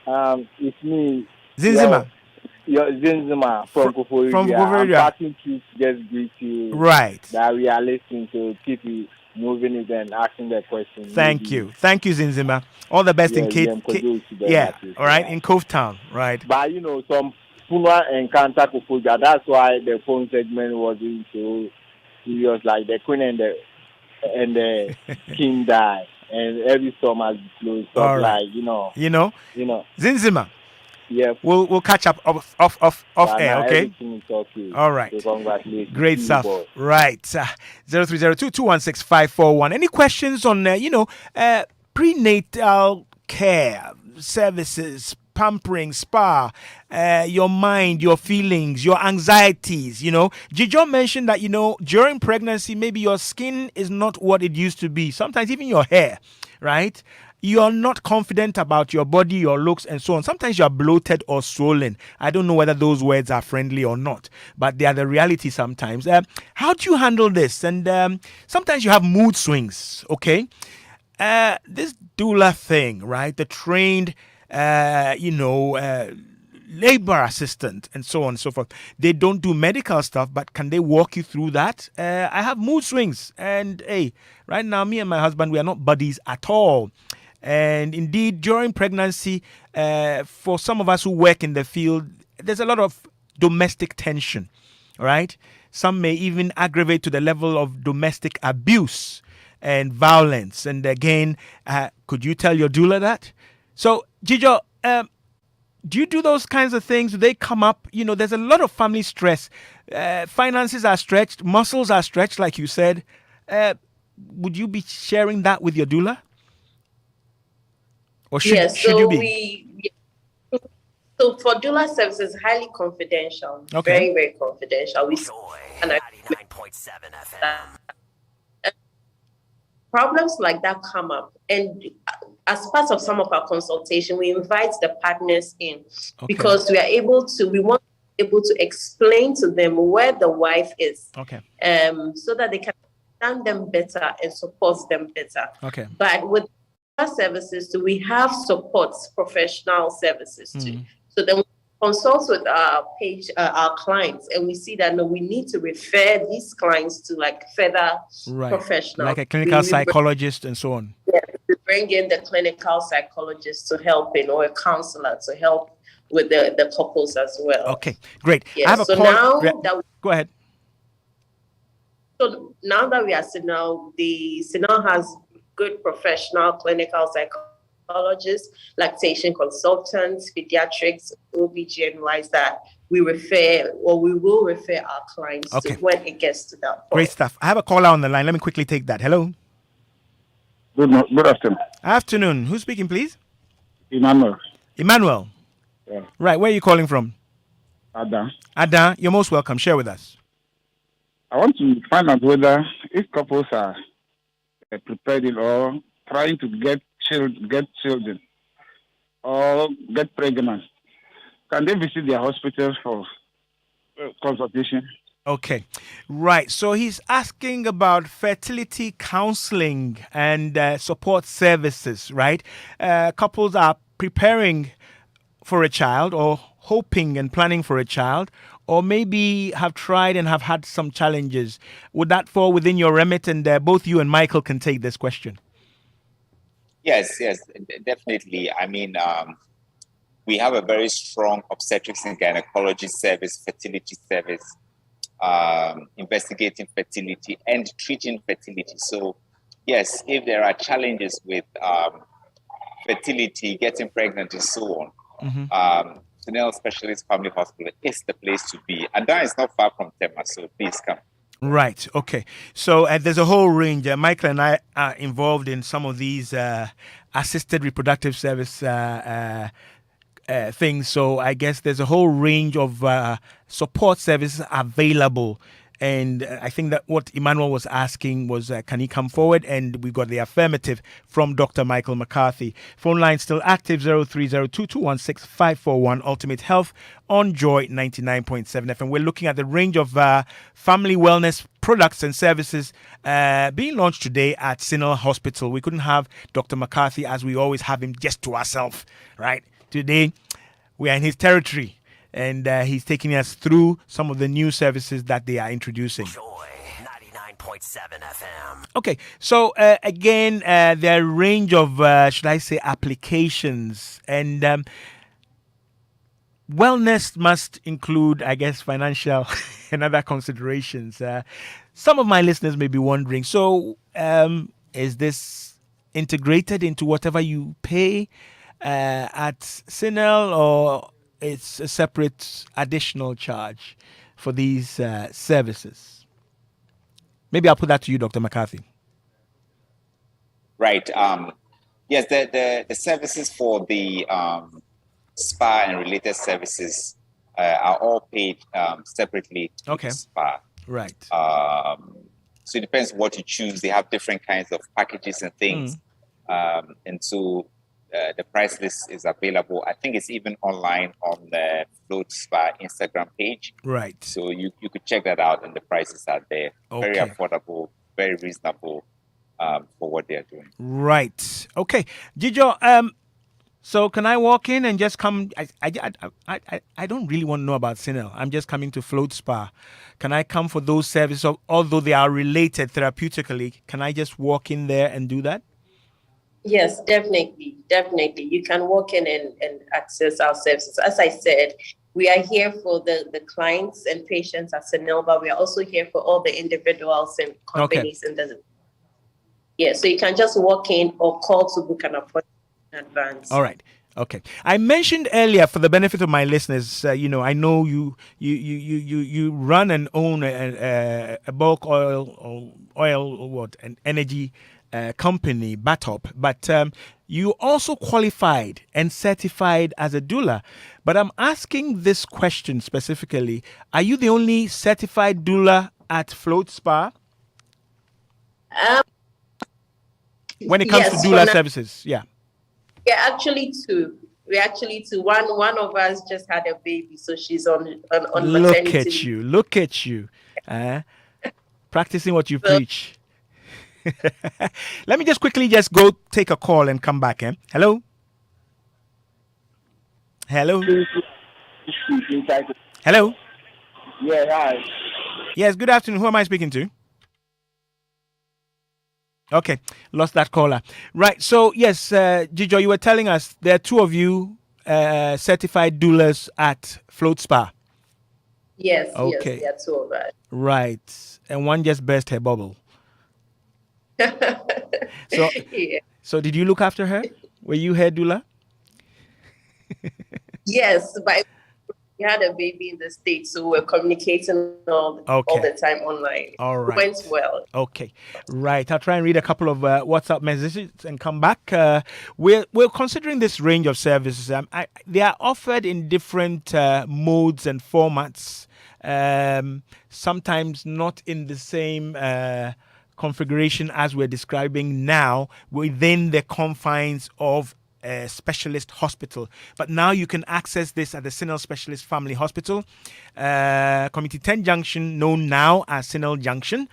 [SPEAKER 5] It's me.
[SPEAKER 1] Zinzima.
[SPEAKER 5] Zinzima from Koforidua.
[SPEAKER 1] From Koforidua.
[SPEAKER 5] I'm passing through to just greet you.
[SPEAKER 1] Right.
[SPEAKER 5] That we are listening to keep it moving it and asking the question.
[SPEAKER 1] Thank you, Zinzima. All the best in Cape. All right, in Cove Town, right.
[SPEAKER 5] But some Puna encounter Koforidua. That's why the phone segment wasn't so serious. Like the queen and the king died, and every storm has closed. So
[SPEAKER 1] right. Zinzima.
[SPEAKER 5] Yeah.
[SPEAKER 1] We'll catch up off air, okay? All right.
[SPEAKER 5] So congratulations.
[SPEAKER 1] Great stuff. Right. 0302-216-541. Any questions on prenatal care services, pampering, spa, your mind, your feelings, your anxieties, Dzidzor mentioned that, during pregnancy, maybe your skin is not what it used to be. Sometimes even your hair, right? You're not confident about your body, your looks, and so on. Sometimes you're bloated or swollen. I don't know whether those words are friendly or not, but they are the reality sometimes. How do you handle this? And sometimes you have mood swings, okay? This doula thing, right? The trained, labor assistant and so on and so forth. They don't do medical stuff, but can they walk you through that? I have mood swings. And hey, right now, me and my husband, we are not buddies at all. And indeed, during pregnancy, for some of us who work in the field, there's a lot of domestic tension, right? Some may even aggravate to the level of domestic abuse and violence. And again, could you tell your doula that? So, Dzidzor, do you do those kinds of things? Do they come up? There's a lot of family stress. Finances are stretched. Muscles are stretched, like you said. Would you be sharing that with your doula? Or should you be?
[SPEAKER 2] So for doula services, highly confidential.
[SPEAKER 1] Okay.
[SPEAKER 2] Very, very confidential.
[SPEAKER 4] Joy 99.7 FM.
[SPEAKER 2] Problems like that come up. And as part of some of our consultation, we invite the partners in because we want to be able to explain to them where the wife is.
[SPEAKER 1] Okay.
[SPEAKER 2] So that they can understand them better and support them better.
[SPEAKER 1] Okay.
[SPEAKER 2] But with our services, we have professional services too. So then we consult with our clients, and we see that we need to refer these clients to further professional,
[SPEAKER 1] like a clinical psychologist and so on.
[SPEAKER 2] Yeah, we bring in the clinical psychologist to help or a counselor to help with the couples as well.
[SPEAKER 1] Okay, great.
[SPEAKER 2] Yeah,
[SPEAKER 1] I have a
[SPEAKER 2] call.
[SPEAKER 1] Go ahead.
[SPEAKER 2] So now that we are Sinel, Sinel has good professional clinical psychologists, lactation consultants, pediatrics, OBGYNs that we refer or we will refer our clients to when it gets to that point.
[SPEAKER 1] Great stuff. I have a caller on the line. Let me quickly take that. Hello.
[SPEAKER 6] Good afternoon.
[SPEAKER 1] Afternoon. Who's speaking, please?
[SPEAKER 6] Emmanuel.
[SPEAKER 1] Yeah. Right. Where are you calling from?
[SPEAKER 6] Ada.
[SPEAKER 1] You're most welcome. Share with us.
[SPEAKER 6] I want to find out whether if couples are prepared or trying to get children or get pregnant, can they visit their hospitals for consultation?
[SPEAKER 1] Okay, right. So he's asking about fertility counseling and support services, right? Couples are preparing for a child or hoping and planning for a child, or maybe have tried and have had some challenges. Would that fall within your remit? And both you and Michael can take this question.
[SPEAKER 3] Yes, definitely. I mean, we have a very strong obstetrics and gynecology service, fertility service, investigating fertility and treating fertility. So, yes, if there are challenges with fertility, getting pregnant, and so on, Sinel Specialist Family Hospital is the place to be. And that is not far from Tema, so please come.
[SPEAKER 1] Right. Okay. So there's a whole range. Michael and I are involved in some of these assisted reproductive service things. So I guess there's a whole range of support services available. And I think that what Emmanuel was asking was, can he come forward? And we got the affirmative from Dr. Michael Macarthy. Phone line still active, 0302216541, Ultimate Health on Joy 99.7 FM. We're looking at the range of family wellness products and services being launched today at Sinel Hospital. We couldn't have Dr. Macarthy, as we always have him, just to ourselves, right? Today, we are in his territory. And he's taking us through some of the new services that they are introducing.
[SPEAKER 4] Joy 99.7 FM.
[SPEAKER 1] Okay, so again, there are a range of, should I say, applications. And wellness must include, I guess, financial and other considerations. Some of my listeners may be wondering, so is this integrated into whatever you pay at Sinel, or it's a separate additional charge for these services? Maybe I'll put that to you, Dr. Macarthy.
[SPEAKER 3] Right. Yes, the services for the spa and related services are all paid separately to
[SPEAKER 1] Okay.
[SPEAKER 3] the spa.
[SPEAKER 1] Right.
[SPEAKER 3] So it depends what you choose. They have different kinds of packages and things. And so the price list is available. I think it's even online on the Float Spa Instagram page.
[SPEAKER 1] Right.
[SPEAKER 3] So you could check that out, and the prices are there.
[SPEAKER 1] Okay.
[SPEAKER 3] Very affordable, very reasonable for what they're doing.
[SPEAKER 1] Right. Okay. Dzidzor, so can I walk in and just come? I don't really want to know about Sinel. I'm just coming to Float Spa. Can I come for those services? Although they are related therapeutically, can I just walk in there and do that?
[SPEAKER 2] Yes, definitely. You can walk in and access our services. As I said, we are here for the clients and patients at Sinel, but we are also here for all the individuals and companies in the. Yeah, so you can just walk in or call to book an appointment in advance.
[SPEAKER 1] All right. Okay. I mentioned earlier, for the benefit of my listeners, I know you run and own a bulk oil an energy company, Batop, but you also qualified and certified as a doula. But I'm asking this question specifically: are you the only certified doula at Float Spa? When it comes to doula services, yeah.
[SPEAKER 2] Yeah, actually two. We actually two. One of us just had a baby, so she's on maternity.
[SPEAKER 1] Look at you, practicing what you preach. Let me just quickly go take a call and come back. Hello. Hello.
[SPEAKER 5] Yeah, hi.
[SPEAKER 1] Yes. Good afternoon. Who am I speaking to? Okay, lost that caller. Right. So yes, Dzidzor, you were telling us there are two of you certified doulas at Float Spa.
[SPEAKER 2] Yes.
[SPEAKER 1] Okay.
[SPEAKER 2] Yes, two of us.
[SPEAKER 1] Right, and one just burst her bubble. So,
[SPEAKER 2] Yeah.
[SPEAKER 1] So did you look after her? Were you her doula?
[SPEAKER 2] Yes, but we had a baby in the States, so we're communicating all the time online.
[SPEAKER 1] All right.
[SPEAKER 2] It went well.
[SPEAKER 1] Okay. Right. I'll try and read a couple of WhatsApp messages and come back. We're considering this range of services. They are offered in different modes and formats. Sometimes not in the same configuration as we're describing now, within the confines of a specialist hospital. But now you can access this at the Sinel Specialist Family Hospital, Community 10 Junction, known now as Sinel Junction.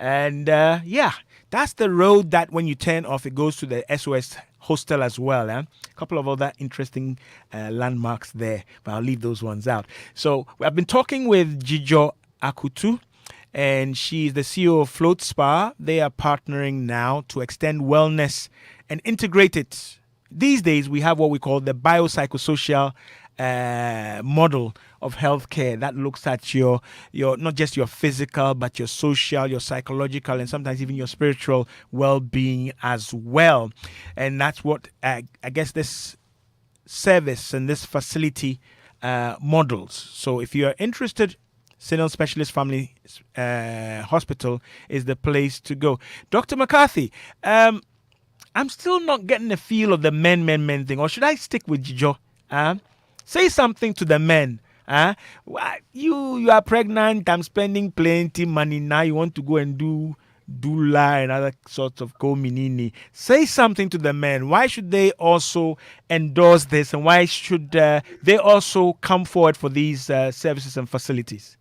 [SPEAKER 1] And that's the road that when you turn off, it goes to the SOS hostel as well. A couple of other interesting landmarks there, but I'll leave those ones out. So I've been talking with Dzidzor Arkutu, and she's the CEO of Float Spa. They are partnering now to extend wellness and integrate it these days we have what we call the biopsychosocial model of healthcare that looks at your not just your physical but your social, your psychological, and sometimes even your spiritual well-being as well. And that's what I guess this service and this facility models. So if you're interested, Sinel Specialist Family Hospital is the place to go. Dr. Macarthy, I'm still not getting the feel of the men thing, or should I stick with Dzidzor? Say something to the men. You are pregnant, I'm spending plenty money now, you want to go and do doula and other sorts of kominini. Say something to the men. Why should they also endorse this, and why should they also come forward for these services and facilities?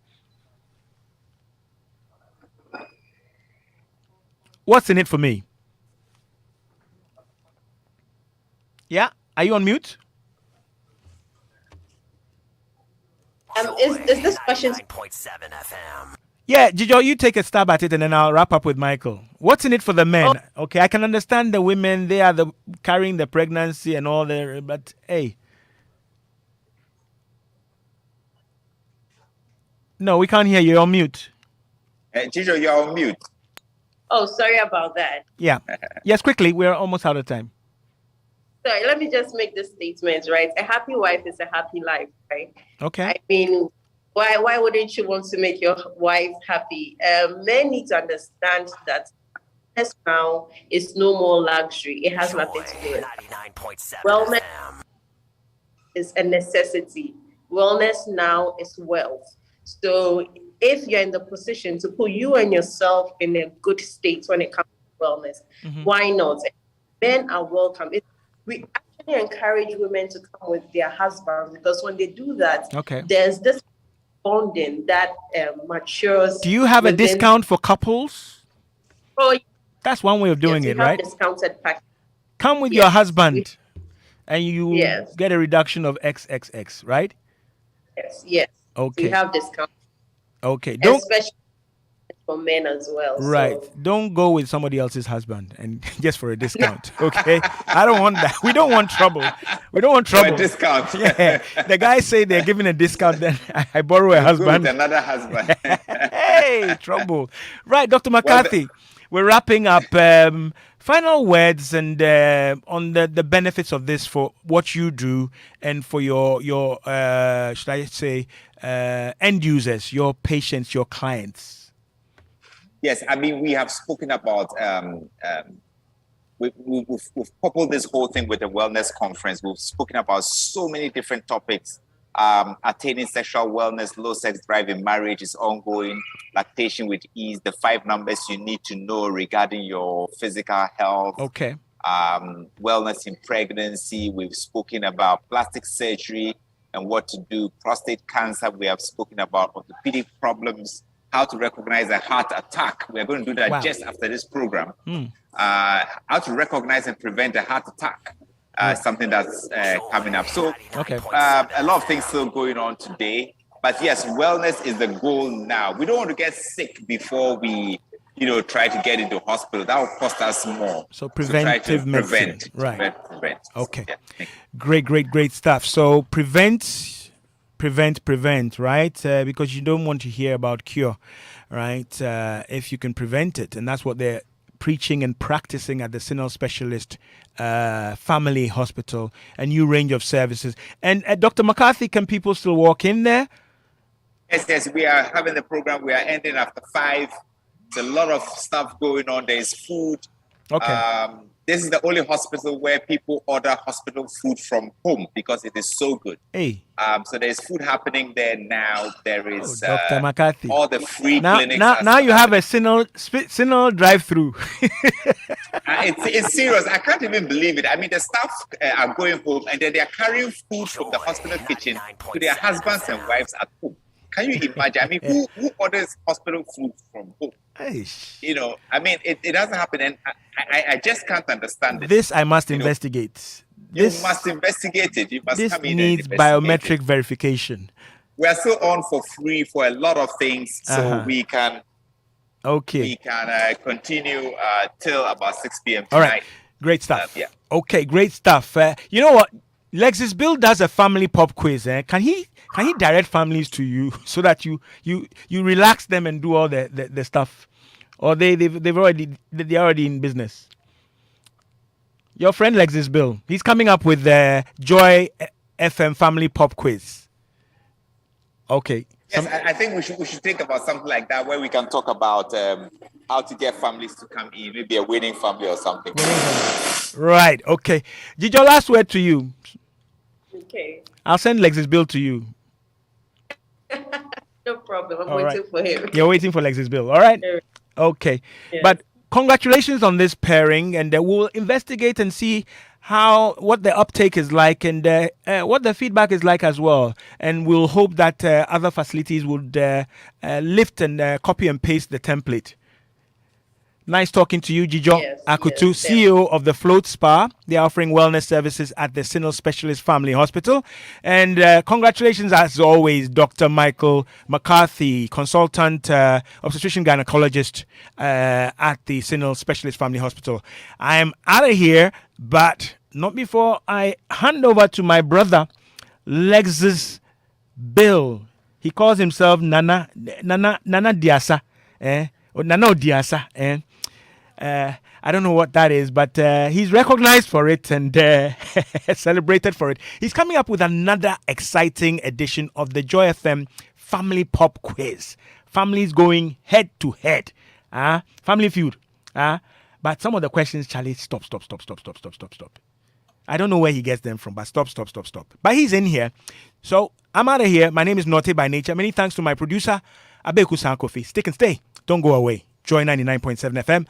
[SPEAKER 1] What's in it for me? Yeah, are you on mute?
[SPEAKER 2] Is this question?
[SPEAKER 4] 99.7 FM.
[SPEAKER 1] Yeah, Dzidzor, you take a stab at it and then I'll wrap up with Michael. What's in it for the men? Okay, I can understand the women, they are carrying the pregnancy and all that, but hey. No, we can't hear you. You're on mute.
[SPEAKER 3] Dzidzor, you're on mute.
[SPEAKER 2] Oh, sorry about that.
[SPEAKER 1] Yeah. Yes, quickly. We're almost out of time.
[SPEAKER 2] Sorry, let me just make this statement, right? A happy wife is a happy life, right?
[SPEAKER 1] Okay.
[SPEAKER 2] I mean, why wouldn't you want to make your wife happy? Men need to understand that wellness now is no more luxury. It has nothing to do with it.
[SPEAKER 4] 99.7
[SPEAKER 2] Wellness
[SPEAKER 4] FM.
[SPEAKER 2] is a necessity. Wellness now is wealth. So if you're in the position to put you and yourself in a good state when it comes to wellness, why not? Men are welcome. We actually encourage women to come with their husbands, because when they do that, there's this bonding that matures.
[SPEAKER 1] Do you have a discount for couples?
[SPEAKER 2] Oh,
[SPEAKER 1] that's one way of doing it, right?
[SPEAKER 2] Discounted package.
[SPEAKER 1] Come with your husband, and you get a reduction of XXX, right?
[SPEAKER 2] Yes.
[SPEAKER 1] Okay.
[SPEAKER 2] We have discount.
[SPEAKER 1] Okay.
[SPEAKER 2] Especially for men as well.
[SPEAKER 1] Right.
[SPEAKER 2] So.
[SPEAKER 1] Don't go with somebody else's husband and just for a discount. Okay. I don't want that. We don't want trouble. We don't want trouble.
[SPEAKER 3] For a discount.
[SPEAKER 1] Yeah. The guys say they're giving a discount, then I borrow a husband.
[SPEAKER 3] Go with another husband.
[SPEAKER 1] Hey, trouble. Right, Dr. Macarthy. We're wrapping up. Final words and on the benefits of this for what you do and for your should I say end users, your patients, your clients.
[SPEAKER 3] Yes, I mean, we have spoken about we've coupled this whole thing with the wellness conference. We've spoken about so many different topics. Attaining sexual wellness, low sex drive in marriage is ongoing. Lactation with ease, the 5 numbers you need to know regarding your physical health.
[SPEAKER 1] Okay.
[SPEAKER 3] Wellness in pregnancy. We've spoken about plastic surgery and what to do. Prostate cancer. We have spoken about orthopedic problems. How to recognize a heart attack. We're going to do that just after this program. How to recognize and prevent a heart attack. Something that's coming up. So a lot of things still going on today. But yes, wellness is the goal now. We don't want to get sick before we, try to get into hospital. That will cost us more.
[SPEAKER 1] So preventive medicine. Right.
[SPEAKER 3] Prevent.
[SPEAKER 1] Okay.
[SPEAKER 3] Yeah.
[SPEAKER 1] Great stuff. So prevent, right? Because you don't want to hear about cure, right? If you can prevent it. And that's what they're preaching and practicing at the Sinel Specialist Family Hospital, a new range of services. And Dr. Macarthy, can people still walk in there?
[SPEAKER 3] Yes, we are having the program. We are ending after 5. There's a lot of stuff going on. There's food.
[SPEAKER 1] Okay.
[SPEAKER 3] This is the only hospital where people order hospital food from home because it is so good.
[SPEAKER 1] Hey.
[SPEAKER 3] So there's food happening there now. There is
[SPEAKER 1] Dr. Macarthy.
[SPEAKER 3] all the free clinics.
[SPEAKER 1] Now you have a Sinel drive-through.
[SPEAKER 3] It's serious. I can't even believe it. I mean, the staff are going home and then they are carrying food from the hospital kitchen to their husbands and wives at home. Can you imagine? I mean, who orders hospital food from home? I mean, it doesn't happen, and I just can't understand it.
[SPEAKER 1] This I must investigate.
[SPEAKER 3] You must investigate it. You must come in.
[SPEAKER 1] This needs biometric verification.
[SPEAKER 3] We are still on for free for a lot of things, so we can.
[SPEAKER 1] Okay.
[SPEAKER 3] We can continue till about 6 p.m. tonight.
[SPEAKER 1] All right. Great stuff. Okay, great stuff. You know what? Lexis Bill does a family pop quiz. Can he direct families to you so that you relax them and do all the stuff, or they're already in business? Your friend Lexis Bill, he's coming up with the Joy FM family pop quiz. Okay.
[SPEAKER 3] Yes, I think we should think about something like that where we can talk about how to get families to come in, maybe a winning family or something.
[SPEAKER 1] Right. Okay. Dzidzor, last word to you.
[SPEAKER 2] Okay.
[SPEAKER 1] I'll send Lexis Bill to you.
[SPEAKER 2] No problem. I'm
[SPEAKER 1] All
[SPEAKER 2] waiting for him.
[SPEAKER 1] You're waiting for Lexis Bill. All right. Okay.
[SPEAKER 2] Yes.
[SPEAKER 1] But congratulations on this pairing, and we'll investigate and see what the uptake is like and what the feedback is like as well. And we'll hope that other facilities would lift and copy and paste the template. Nice talking to you, Dzidzor Arkutu, CEO of the Float Spa. They're offering wellness services at the Sinel Specialist Family Hospital. And congratulations, as always, Dr. Michael Macarthy, consultant obstetrician gynecologist at the Sinel Specialist Family Hospital. I am out of here, but not before I hand over to my brother, Lexis Bill. He calls himself Nana Diasa, or Nana Diasa, I don't know what that is, but he's recognized for it and celebrated for it. He's coming up with another exciting edition of the Joy FM Family Pop Quiz. Families going head to head. Family feud. But some of the questions, Charlie, stop. I don't know where he gets them from, but stop. But he's in here. So I'm out of here. My name is Nortey by nature. Many thanks to my producer, Abeku Sankofi. Stick and stay. Don't go away. Joy 99.7 FM.